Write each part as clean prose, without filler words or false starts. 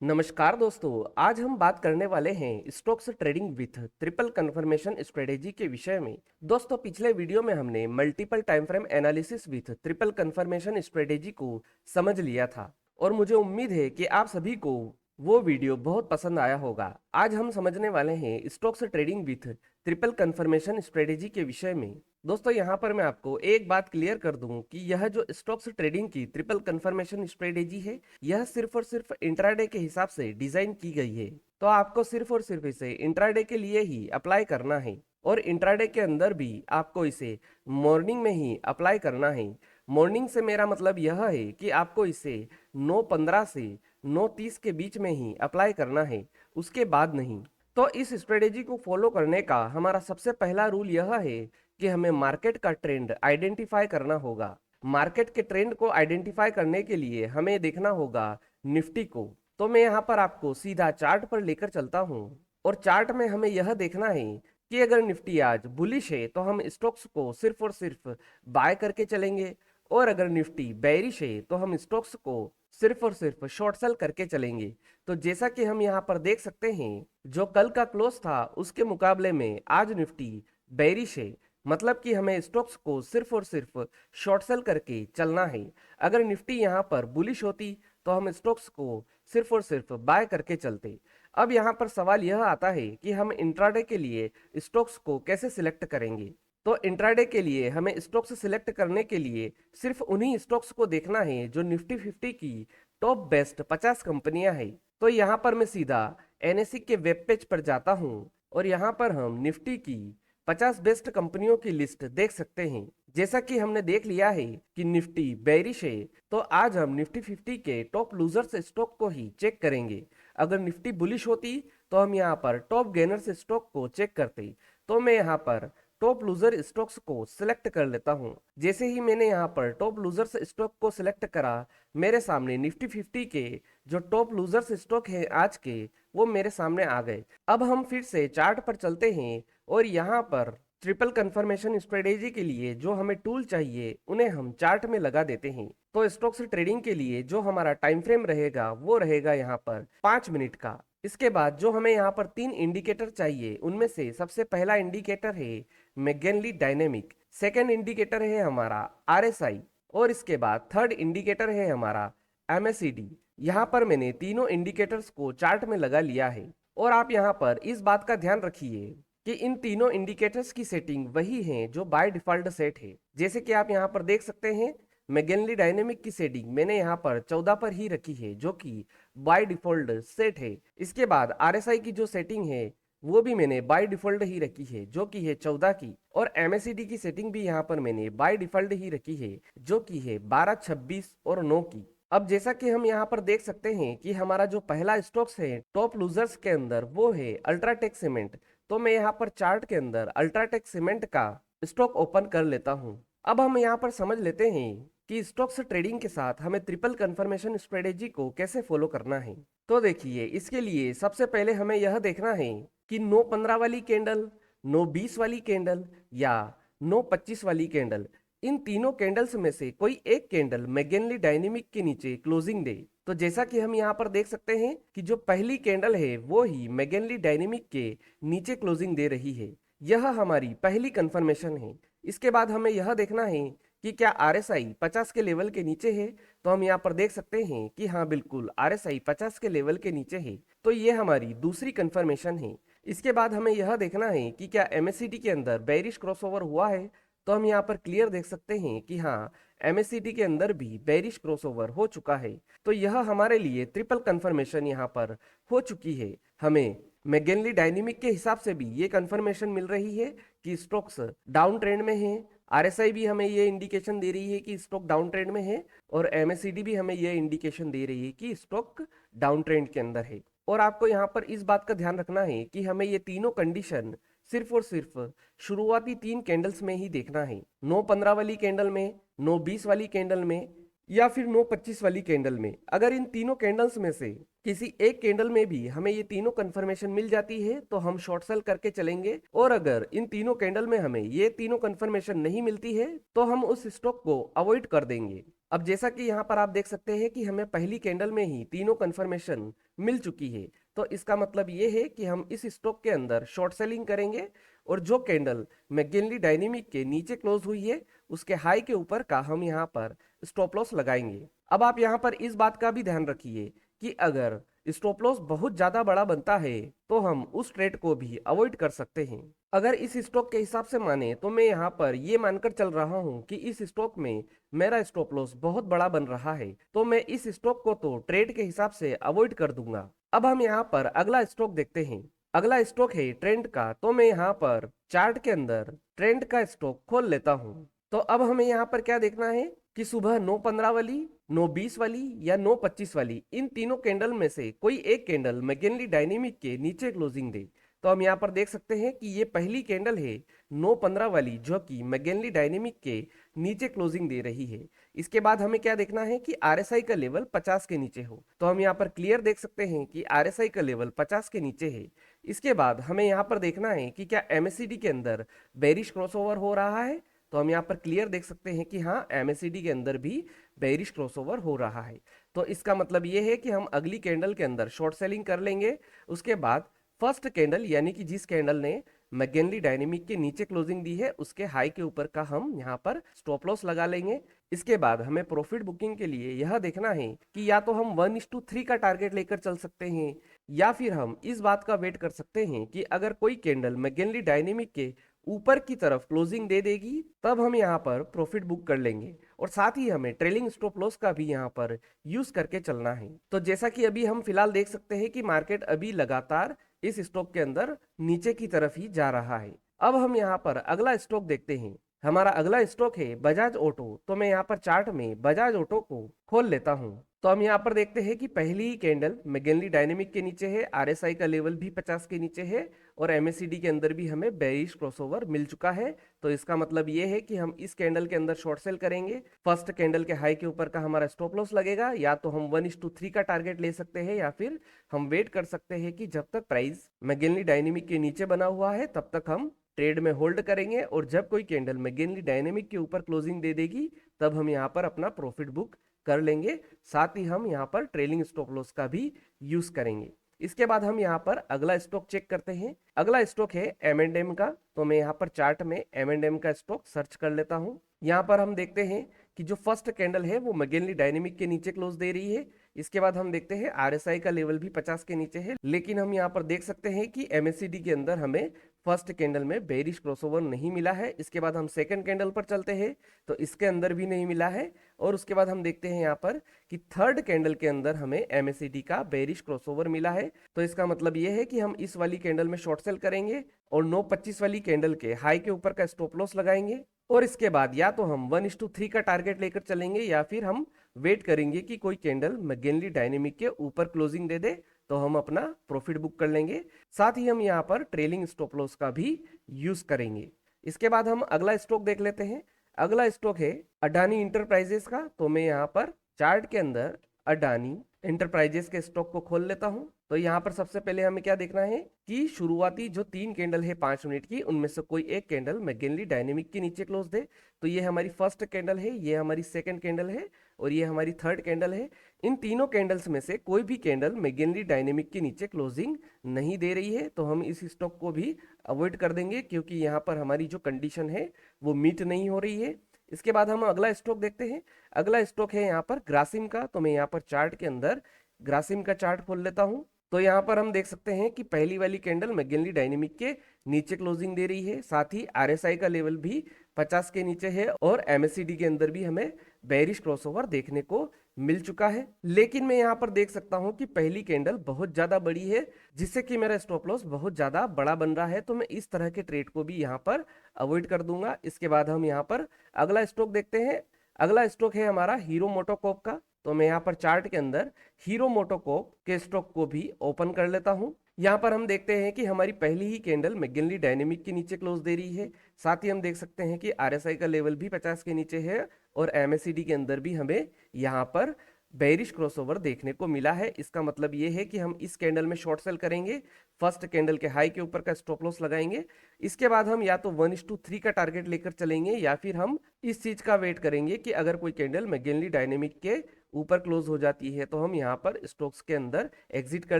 नमस्कार दोस्तों। आज हम बात करने वाले हैं stocks trading with triple confirmation strategy के विषय में। दोस्तों, पिछले वीडियो में हमने multiple time frame analysis with triple confirmation strategy को समझ लिया था और मुझे उम्मीद है कि आप सभी को वो वीडियो बहुत पसंद आया होगा। आज हम समझने वाले हैं stocks trading with triple confirmation strategy के विषय में। दोस्तों, यहाँ पर मैं आपको एक बात क्लियर कर दूं कि यह जो स्टॉक्स ट्रेडिंग की ट्रिपल कंफर्मेशन स्ट्रेटेजी है, यह सिर्फ और सिर्फ इंट्राडे के हिसाब से डिजाइन की गई है। तो आपको सिर्फ और सिर्फ इसे इंट्राडे के लिए ही अप्लाई करना है और इंट्राडे के अंदर भी आपको इसे मॉर्निंग में ही अप्लाई करना है। मॉर्निंग से मेरा मतलब यह है कि आपको इसे 9:15 से 9:30 के बीच में ही अप्लाई करना है, उसके बाद नहीं। तो इस स्ट्रेटेजी को फॉलो करने का हमारा सबसे पहला रूल यह है कि हमें मार्केट का ट्रेंड आइडेंटिफाई करना होगा। मार्केट के ट्रेंड को आइडेंटिफाई करने के लिए हमें देखना होगा निफ्टी को। तो मैं यहाँ पर आपको सीधा चार्ट पर लेकर चलता हूँ और चार्ट में हमें यह देखना है कि अगर निफ्टी आज बुलिश है तो हम स्टॉक्स को सिर्फ और सिर्फ बाय करके चलेंगे, और अगर निफ्टी बेरिश है तो हम स्टॉक्स को सिर्फ और सिर्फ शॉर्ट सेल करके चलेंगे। तो जैसा कि हम यहाँ पर देख सकते हैं, जो कल का क्लोज था उसके मुकाबले में आज निफ्टी बेरिश है, मतलब कि हमें स्टॉक्स को सिर्फ और सिर्फ शॉर्ट सेल करके चलना है। अगर निफ्टी यहाँ पर बुलिश होती तो हम स्टॉक्स को सिर्फ और सिर्फ बाय करके चलते। अब यहाँ पर सवाल यह आता है कि हम इंट्राडे के लिए स्टॉक्स को कैसे सिलेक्ट करेंगे। तो इंट्राडे के लिए हमें स्टॉक्स सिलेक्ट करने के लिए सिर्फ उन्हीं स्टॉक्स को देखना है जो निफ्टी 50 की टॉप बेस्ट 50 कंपनियां हैं। तो यहाँ पर मैं सीधा एनएसई के वेब पेज पर जाता हूँ और यहाँ पर हम निफ्टी की 50 बेस्ट कंपनियों की लिस्ट देख सकते हैं। जैसा कि हमने देख लिया है कि निफ्टी बेरिश है, तो आज हम निफ्टी 50 के टॉप लूजर्स स्टॉक को ही चेक करेंगे। अगर निफ्टी बुलिश होती तो हम यहाँ पर टॉप गेनर्स स्टॉक को चेक करते। तो मैं यहाँ पर टॉप लूजर स्टॉक्स को सिलेक्ट कर लेता हूं। जैसे ही मैंने यहाँ पर टॉप लूजर्स स्टॉक को सिलेक्ट करा, मेरे सामने निफ्टी 50 के जो टॉप लूजर्स स्टॉक है आज के, वो मेरे सामने आ गए। अब हम फिर से चार्ट पर चलते हैं और यहाँ पर ट्रिपल कंफर्मेशन स्ट्रेटेजी के लिए जो हमें टूल चाहिए उन्हें हम चार्ट में लगा देते हैं। तो स्टॉक्स ट्रेडिंग के लिए जो हमारा टाइम फ्रेम रहेगा वो रहेगा यहाँ पर 5 मिनट का। इसके बाद जो हमें यहाँ पर 3 इंडिकेटर चाहिए, उनमें से सबसे पहला इंडिकेटर है मैकगेनली डायनेमिक, सेकेंड इंडिकेटर है हमारा आरएसआई और इसके बाद थर्ड इंडिकेटर है हमारा एमएसीडी। यहाँ पर मैंने तीनों इंडिकेटर्स को चार्ट में लगा लिया है और आप यहाँ पर इस बात का ध्यान रखिए कि इन तीनों इंडिकेटर्स की सेटिंग वही है जो बाय डिफॉल्ट सेट है। जैसे कि आप यहाँ पर देख सकते हैं, मैकगेनली डायनेमिक की सेटिंग मैंने यहाँ पर 14 पर ही रखी है जो कि बाय डिफॉल्ट सेट है। इसके बाद आरएसआई की जो सेटिंग है वो भी मैंने बाय डिफॉल्ट ही रखी है जो कि है 14 की, और एमएसीडी की सेटिंग भी यहाँ पर मैंने बाय डिफॉल्ट ही रखी है जो कि है 12, 26 और 9 की। अब जैसा कि हम यहाँ पर देख सकते हैं कि हमारा जो पहला स्टॉक्स है टॉप लूजर्स के अंदर वो है अल्ट्राटेक सीमेंट। तो मैं यहाँ पर चार्ट के अंदर अल्ट्राटेक सीमेंट का स्टॉक ओपन कर लेता हूँ। अब हम यहाँ पर समझ लेते हैं कि स्टॉक्स ट्रेडिंग के साथ हमें ट्रिपल कंफर्मेशन स्ट्रेटेजी को कैसे फॉलो करना है। तो देखिए, इसके लिए सबसे पहले हमें यह देखना है कि 9:15 वाली कैंडल, 9:20 वाली कैंडल या 9:25 वाली कैंडल, इन तीनों कैंडल्स में से कोई एक कैंडल मैकगेनली डायनेमिक के नीचे क्लोजिंग दे। तो जैसा कि हम यहाँ पर देख सकते हैं कि जो पहली कैंडल है वो ही मैकगेनली डायनेमिक के नीचे क्लोजिंग दे रही है। यह हमारी पहली कंफर्मेशन है। इसके बाद हमें यह देखना है कि क्या आरएसआई 50 के लेवल के नीचे है। तो हम यहाँ पर देख सकते हैं कि हाँ, बिल्कुल आरएसआई 50 के लेवल के नीचे है। तो ये हमारी दूसरी कंफर्मेशन है। इसके बाद हमें यह देखना है कि क्या एमएससीडी के अंदर बेरिश क्रॉसओवर हुआ है। तो हम यहाँ पर क्लियर देख सकते हैं कि हाँ, एमएससीडी के अंदर भी बेरिश क्रॉसओवर हो चुका है। तो यह हमारे लिए ट्रिपल कंफर्मेशन यहाँ पर हो चुकी है। हमें मैकगेनली डायनेमिक के हिसाब से भी ये कंफर्मेशन मिल रही है कि स्टॉक्स डाउन ट्रेंड में है, आरएसआई भी हमें ये इंडिकेशन दे रही है कि स्टॉक डाउन ट्रेंड में है, और एमएससीडी भी हमें ये इंडिकेशन दे रही है कि स्टॉक डाउन ट्रेंड के अंदर है। और आपको यहाँ पर इस बात का ध्यान रखना है कि हमें ये तीनों कंडीशन सिर्फ और सिर्फ शुरुआती 3 कैंडल्स में ही देखना है। 9:15 वाली कैंडल में, 9:20 वाली कैंडल में या फिर 9:25 वाली कैंडल में। अगर इन तीनों कैंडल्स में से किसी एक कैंडल में भी हमें ये तीनों कंफर्मेशन मिल जाती है तो हम शॉर्ट सेल करके चलेंगे, और अगर इन तीनों कैंडल में हमें ये तीनों कंफर्मेशन नहीं मिलती है तो हम उस स्टॉक को अवॉइड कर देंगे। अब जैसा कि यहाँ पर आप देख सकते हैं कि हमें पहली कैंडल में ही तीनों कंफर्मेशन मिल चुकी है, तो इसका मतलब ये है कि हम इस स्टॉक के अंदर शॉर्ट सेलिंग करेंगे और जो कैंडल मैकगिनली डायनेमिक के नीचे क्लोज हुई है उसके हाई के ऊपर का हम यहाँ पर स्टॉप लॉस लगाएंगे। अब आप यहाँ पर इस बात का भी ध्यान रखिए कि अगर स्टॉप लॉस बहुत ज्यादा बड़ा बनता है तो हम उस ट्रेड को भी अवॉइड कर सकते हैं। अगर इस स्टॉक के हिसाब से माने तो मैं यहाँ पर ये मानकर चल रहा हूँ कि इस स्टॉक में मेरा स्टॉप लॉस बहुत बड़ा बन रहा है, तो मैं इस स्टॉक को तो ट्रेड के हिसाब से अवॉइड कर दूंगा। अब हम यहाँ पर अगला स्टॉक देखते हैं। अगला स्टॉक है ट्रेंड का, तो मैं यहाँ पर चार्ट के अंदर ट्रेंड का स्टॉक खोल लेता हूँ। तो अब हमें यहाँ पर क्या देखना है कि सुबह 9:15 वाली, 9:20 वाली या 9:25 वाली, इन तीनों कैंडल में से कोई एक कैंडल मैकगिनली डायनेमिक के नीचे क्लोजिंग दे। तो हम यहाँ पर देख सकते हैं कि ये पहली कैंडल है 9:15 वाली जो कि मैकगिनली डायनेमिक के नीचे क्लोजिंग दे रही है। इसके बाद हमें क्या देखना है कि आरएसआई का लेवल 50 के नीचे हो। तो हम यहाँ पर क्लियर देख सकते हैं कि आरएसआई का लेवल 50 के नीचे है। इसके बाद हमें यहाँ पर देखना है कि क्या एमएससीडी के अंदर बेरिश क्रॉसओवर हो रहा है। तो हम यहाँ पर क्लियर देख सकते हैं कि हाँ, एमएससीडी के अंदर भी बेरिश क्रॉसओवर हो रहा है। तो इसका मतलब ये है कि हम अगली कैंडल के अंदर शॉर्ट सेलिंग कर लेंगे। उसके बाद फर्स्ट कैंडल यानी कि जिस कैंडल ने मैकगिनली डायनेमिक के नीचे क्लोजिंग दी है उसके हाई के ऊपर का हम यहाँ पर स्टॉप लॉस लगा लेंगे। इसके बाद हमें प्रॉफिट बुकिंग के लिए यह देखना है कि या तो हम 1:3 का टारगेट लेकर चल सकते हैं या फिर हम इस बात का वेट कर सकते हैं कि अगर कोई कैंडल मैकगिनली डायनेमिक के ऊपर की तरफ क्लोजिंग दे देगी तब हम यहाँ पर प्रॉफिट बुक कर लेंगे। और साथ ही हमें ट्रेलिंग स्टॉप लॉस का भी यहाँ पर यूज करके चलना है। तो जैसा कि अभी हम फिलहाल देख सकते हैं कि मार्केट अभी लगातार इस स्टॉक के अंदर नीचे की तरफ ही जा रहा है। अब हम यहाँ पर अगला स्टॉक देखते हैं। हमारा अगला स्टॉक है बजाज ऑटो। तो मैं यहाँ पर चार्ट में बजाज ऑटो को खोल लेता हूँ। तो हम यहाँ पर देखते हैं कि पहली ही कैंडल मैकगिनली डायनेमिक के नीचे है, आरएसआई का लेवल भी 50 के नीचे है और एमएससीडी के अंदर भी हमें बेरिश क्रॉसओवर मिल चुका है। तो इसका मतलब ये है कि हम इस कैंडल के अंदर शॉर्ट सेल करेंगे। फर्स्ट कैंडल के हाई के ऊपर का हमारा स्टॉप लॉस लगेगा। या तो हम 1:3 का टारगेट ले सकते हैं या फिर हम वेट कर सकते हैं कि जब तक प्राइस मैकगिनली डायनेमिक के नीचे बना हुआ है तब तक हम ट्रेड में होल्ड करेंगे और जब कोई कैंडल मैकगिनली डायनेमिक के ऊपर क्लोजिंग दे देगी तब हम यहाँ पर अपना प्रॉफिट बुक कर लेंगे। साथ ही हम यहाँ पर ट्रेलिंग स्टॉप लॉस का भी यूज करेंगे। इसके बाद हम यहाँ पर अगला स्टॉक चेक करते हैं। अगला स्टॉक है M&M का। तो मैं यहाँ पर चार्ट में M&M का स्टॉक सर्च कर लेता हूँ। यहाँ पर हम देखते हैं कि जो फर्स्ट कैंडल है वो मैकगिनली डायनेमिक के नीचे क्लोज दे रही है। इसके बाद हम देखते हैं आरएसआई का लेवल भी 50 के नीचे है, लेकिन हम यहाँ पर देख सकते हैं कि एमएससीडी के अंदर हमें फर्स्ट कैंडल में बेरिश क्रॉसओवर नहीं मिला है। इसके बाद हम सेकंड कैंडल पर चलते हैं तो इसके अंदर भी नहीं मिला है। और उसके बाद हम देखते हैं यहाँ पर कि थर्ड कैंडल के अंदर हमें एमएससीडी का बेरिश क्रॉसओवर मिला है। तो इसका मतलब ये है कि हम इस वाली कैंडल में शॉर्ट सेल करेंगे और 9:25 वाली कैंडल के हाई के ऊपर का स्टॉप लॉस लगाएंगे। और इसके बाद या तो हम 1:3 का टारगेट लेकर चलेंगे या फिर हम वेट करेंगे कि कोई कैंडल मैकगिनली डायनेमिक के ऊपर क्लोजिंग दे दे तो हम अपना प्रॉफिट बुक कर लेंगे। साथ ही हम यहाँ पर ट्रेलिंग स्टॉप लॉस का भी यूज करेंगे। इसके बाद हम अगला स्टॉक देख लेते हैं। अगला स्टॉक है अडानी इंटरप्राइजेस का। तो मैं यहाँ पर चार्ट के अंदर अडानी इंटरप्राइजेस के स्टॉक को खोल लेता हूँ। तो यहाँ पर सबसे पहले हमें क्या देखना है कि शुरुआती जो 3 कैंडल है 5 मिनट की, उनमें से कोई एक कैंडल मैकगिनली डायनेमिक के नीचे क्लोज दे। तो ये हमारी फर्स्ट कैंडल है, ये हमारी सेकंड कैंडल है और ये हमारी थर्ड कैंडल है। इन तीनों कैंडल्स में से कोई भी कैंडल मैकगिनली डायनेमिक के नीचे क्लोजिंग नहीं दे रही है, तो हम इस स्टॉक को भी अवॉइड कर देंगे क्योंकि यहाँ पर हमारी जो कंडीशन है वो मीट नहीं हो रही है। इसके बाद हम अगला स्टॉक देखते हैं। अगला स्टॉक है यहाँ पर ग्रासिम का। तो मैं यहाँ पर चार्ट के अंदर ग्रासिम का चार्ट खोल लेता हूँ। तो यहाँ पर हम देख सकते हैं कि पहली वाली कैंडल मैकगिनली डायनेमिक के नीचे क्लोजिंग दे रही है। साथ ही आरएसआई का लेवल भी 50 के नीचे है और एमएससीडी के अंदर भी हमें बेरिश क्रॉसओवर देखने को मिल चुका है। लेकिन मैं यहाँ पर देख सकता हूँ कि पहली कैंडल बहुत ज्यादा बड़ी है जिससे कि मेरा स्टॉप लॉस बहुत ज्यादा बड़ा बन रहा है। तो मैं इस तरह के ट्रेड को भी यहाँ पर अवॉइड कर दूंगा। इसके बाद हम यहाँ पर अगला स्टॉक देखते हैं। अगला स्टॉक है हमारा हीरो मोटोकॉर्प का। तो मैं यहाँ पर चार्ट के अंदर हीरो मोटोकॉर्प के स्टॉक को भी ओपन कर लेता हूँ। यहाँ पर हम देखते हैं कि हमारी पहली ही कैंडल मैकगिनली डायनेमिक के नीचे क्लोज दे रही है। साथ ही हम देख सकते हैं कि आरएसआई का लेवल भी 50 के नीचे है और एमएससीडी के अंदर भी हमें यहाँ पर बेरिश क्रॉसओवर देखने को मिला है। इसका मतलब ये है कि हम इस कैंडल में शॉर्ट सेल करेंगे, फर्स्ट कैंडल के हाई के ऊपर का स्टॉप लॉस लगाएंगे। इसके बाद हम या तो 1:3 का टारगेट लेकर चलेंगे या फिर हम इस चीज का वेट करेंगे कि अगर कोई कैंडल मैगेनली डायनेमिक के ऊपर क्लोज हो जाती है तो हम यहाँ पर स्टॉक्स के अंदर एग्जिट कर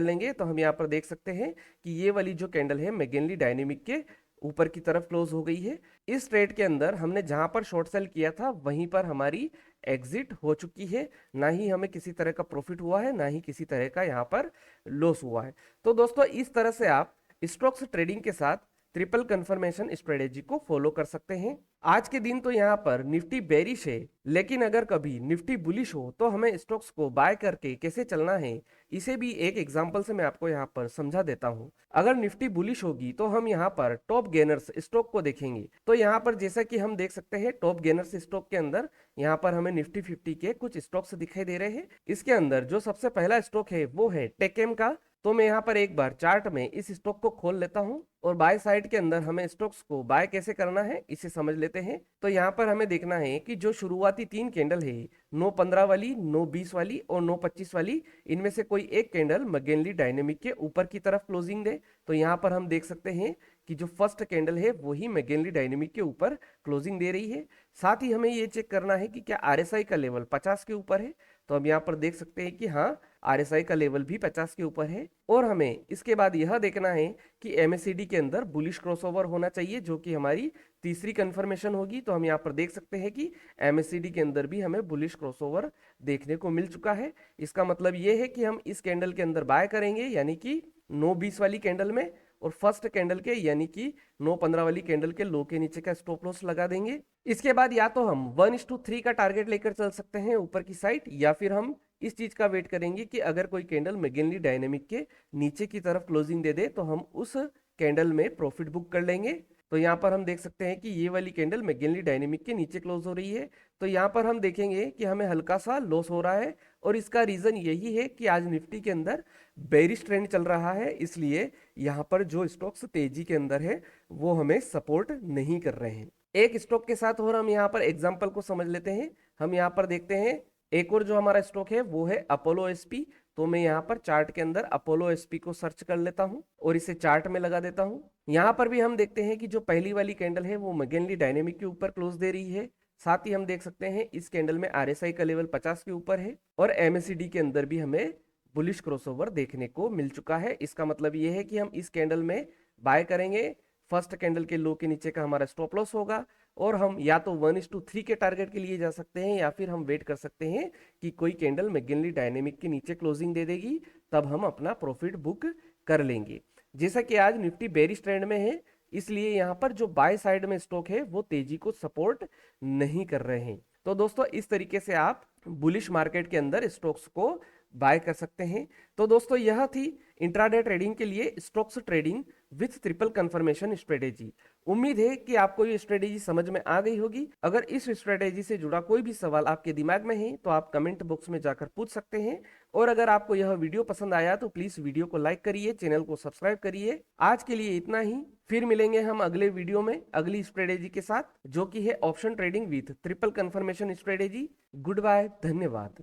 लेंगे। तो हम यहाँ पर देख सकते हैं कि ये वाली जो कैंडल है मैगेनली डायनेमिक के ऊपर की तरफ क्लोज हो गई है। इस ट्रेड के अंदर हमने जहां पर शॉर्ट सेल किया था वहीं पर हमारी एग्जिट हो चुकी है। ना ही हमें किसी तरह का प्रॉफिट हुआ है, ना ही किसी तरह का यहाँ पर लॉस हुआ है। तो दोस्तों इस तरह से आप स्टॉक्स ट्रेडिंग के साथ ट्रिपल कंफर्मेशन स्ट्रेटेजी को फॉलो कर सकते हैं। आज के दिन तो यहाँ पर निफ्टी बेरिश है, लेकिन अगर कभी निफ्टी बुलिश हो तो हमें स्टॉक्स को बाय करके कैसे चलना है, इसे भी एक एग्जांपल से मैं आपको यहाँ पर समझा देता हूँ। अगर निफ्टी बुलिश होगी तो हम यहाँ पर टॉप गेनर्स स्टॉक को देखेंगे। तो यहाँ पर जैसा कि हम देख सकते हैं टॉप गेनर्स स्टॉक के अंदर यहाँ पर हमें निफ्टी 50 के कुछ स्टॉक्स दिखाई दे रहे हैं। इसके अंदर जो सबसे पहला स्टॉक है वो है टेकेम का। तो मैं यहाँ पर एक बार चार्ट में इस स्टॉक को खोल लेता हूँ और बाय साइड के अंदर हमें स्टॉक्स को बाय कैसे करना है इसे समझ लेते हैं। तो यहाँ पर हमें देखना है कि जो शुरुआती 3 कैंडल है 9:15 वाली, 9:20 वाली और 9:25 वाली, इनमें से कोई एक कैंडल मैगेनली डायनेमिक के ऊपर की तरफ क्लोजिंग दे। तो यहाँ पर हम देख सकते हैं कि जो फर्स्ट कैंडल है वही मैगेनली डायनेमिक के ऊपर क्लोजिंग दे रही है। साथ ही हमें ये चेक करना है कि क्या आरएसआई का लेवल 50 के ऊपर है। तो हम यहाँ पर देख सकते हैं कि हाँ, आरएसआई का लेवल भी 50 के ऊपर है। और हमें इसके बाद यह देखना है कि एमएससीडी के अंदर बुलिश क्रॉसओवर होना चाहिए, जो कि हमारी तीसरी कंफर्मेशन होगी। तो हम यहाँ पर देख सकते हैं कि एमएससीडी के अंदर भी हमें बुलिश क्रॉसओवर देखने को मिल चुका है। इसका मतलब ये है कि हम इस कैंडल के अंदर बाय करेंगे, यानी कि 9:20 वाली कैंडल में, और फर्स्ट कैंडल के यानी कि 9:15 वाली कैंडल के लो के नीचे का स्टॉप लॉस लगा देंगे। इसके बाद या तो हम 1:3 का टारगेट लेकर चल सकते हैं ऊपर की साइड, या फिर हम इस चीज का वेट करेंगे कि अगर कोई कैंडल मैगेनली डायनेमिक के नीचे की तरफ क्लोजिंग दे दे तो हम उस कैंडल में प्रॉफिट बुक कर लेंगे। तो यहाँ पर हम देख सकते हैं कि ये वाली कैंडल मैगेनली डायनेमिक के नीचे क्लोज हो रही है। तो यहाँ पर हम देखेंगे कि हमें हल्का सा लॉस हो रहा है, और इसका रीजन यही है कि आज निफ्टी के अंदर बेरिश ट्रेंड चल रहा है, इसलिए यहाँ पर जो स्टॉक्स तेजी के अंदर है वो हमें सपोर्ट नहीं कर रहे हैं। एक स्टॉक के साथ और हम यहाँ पर एग्जाम्पल को समझ लेते हैं। हम यहाँ पर देखते हैं एक और जो हमारा स्टॉक है वो है अपोलो एसपी। तो मैं यहाँ पर चार्ट के अंदर अपोलो एसपी को सर्च कर लेता हूँ और इसे चार्ट में लगा देता हूँ। यहाँ पर भी हम देखते हैं कि जो पहली वाली कैंडल है वो मैगेनली डायनेमिक के ऊपर क्लोज दे रही है। साथ ही हम देख सकते हैं इस कैंडल में आरएसआई का लेवल 50 के ऊपर है, और एमएससीडी के अंदर भी हमें बुलिश क्रॉसओवर देखने को मिल चुका है। इसका मतलब ये है कि हम इस कैंडल में बाय करेंगे। फर्स्ट कैंडल के लो के नीचे का हमारा स्टॉप लॉस होगा, और हम या तो 1:3 के टारगेट के लिए जा सकते हैं, या फिर हम वेट कर सकते हैं कि कोई कैंडल मैगेनली डायनेमिक के नीचे क्लोजिंग दे देगी, तब हम अपना प्रॉफिट बुक कर लेंगे। जैसा कि आज निफ्टी बेरिश ट्रेंड में है, इसलिए यहाँ पर जो बाय साइड में स्टॉक है वो तेजी को सपोर्ट नहीं कर रहे हैं। तो दोस्तों इस तरीके से आप बुलिश मार्केट के अंदर स्टॉक्स को बाय कर सकते हैं। तो दोस्तों यह थी इंट्राडे ट्रेडिंग के लिए stocks trading with triple confirmation strategy. उम्मीद है कि आपको ये स्ट्रेटेजी समझ में आ गई होगी। अगर इस स्ट्रेटेजी से जुड़ा कोई भी सवाल आपके दिमाग में है तो आप कमेंट बॉक्स में जाकर पूछ सकते हैं। और अगर आपको यह वीडियो पसंद आया तो प्लीज वीडियो को लाइक करिए, चैनल को सब्सक्राइब करिए। आज के लिए इतना ही, फिर मिलेंगे हम अगले वीडियो में अगली स्ट्रेटेजी के साथ, जो कि है option trading with triple confirmation strategy. Goodbye, धन्यवाद।